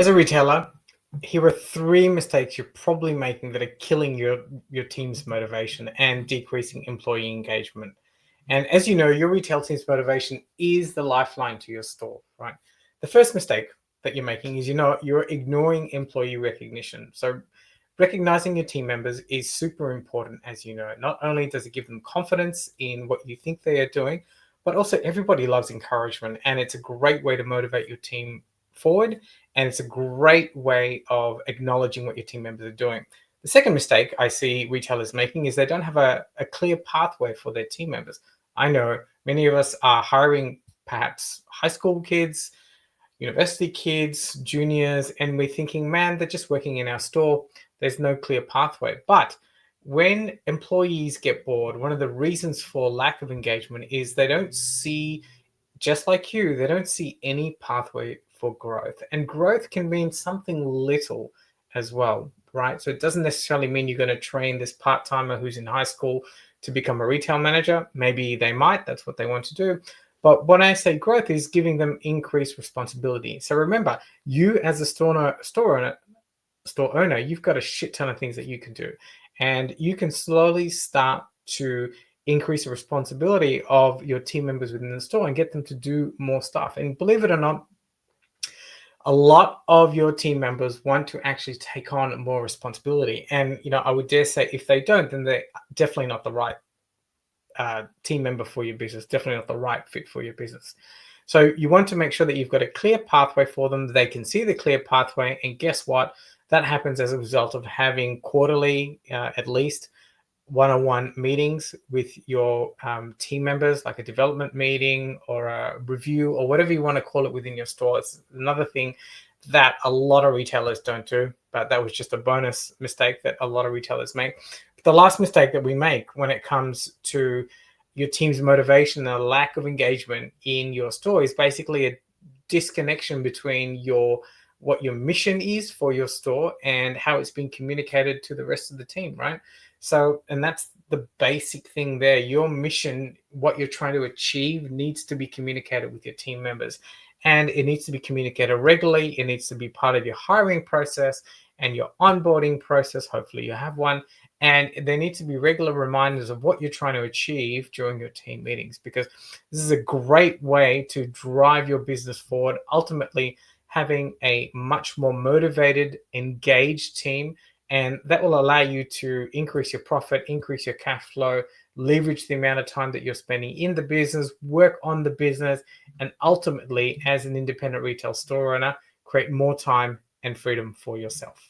As a retailer, here are three mistakes you're probably making that are killing your team's motivation and decreasing employee engagement. And as you know, your retail team's motivation is the lifeline to your store, right? The first mistake that you're making is you're ignoring employee recognition. So recognizing your team members is super important, as you know. Not only does it give them confidence in what you think they are doing, but also everybody loves encouragement, and it's a great way to motivate your team forward, and it's a great way of acknowledging what your team members are doing. The second mistake I see retailers making is they don't have a clear pathway for their team members. I know many of us are hiring perhaps high school kids, university kids, juniors, and we're thinking, man, they're just working in our store. There's no clear pathway. But when employees get bored, one of the reasons for lack of engagement is they don't see, just like you, they don't see any pathway for growth. And growth can mean something little as well, right? So it doesn't necessarily mean you're going to train this part-timer who's in high school to become a retail manager. Maybe they might, that's what they want to do. But when I say growth is giving them increased responsibility. So remember, you as a store owner, you've got a shit ton of things that you can do. And you can slowly start to increase the responsibility of your team members within the store and get them to do more stuff. And believe it or not, a lot of your team members want to actually take on more responsibility. And, I would dare say if they don't, then they're definitely not the right team member for your business, definitely not the right fit for your business. So you want to make sure that you've got a clear pathway for them. They can see the clear pathway. And guess what? That happens as a result of having quarterly, at least, one-on-one meetings with your team members, like a development meeting or a review or whatever you want to call it within your store. It's another thing that a lot of retailers don't do, but that was just a bonus mistake that a lot of retailers make. The last mistake that we make when it comes to your team's motivation and a lack of engagement in your store is basically a disconnection between what your mission is for your store and how it's being communicated to the rest of the team, right? So, and that's the basic thing there. Your mission, what you're trying to achieve, needs to be communicated with your team members. And it needs to be communicated regularly. It needs to be part of your hiring process and your onboarding process. Hopefully you have one. And there need to be regular reminders of what you're trying to achieve during your team meetings, because this is a great way to drive your business forward, ultimately having a much more motivated, engaged team. And that will allow you to increase your profit, increase your cash flow, leverage the amount of time that you're spending in the business, work on the business, and ultimately, as an independent retail store owner, create more time and freedom for yourself.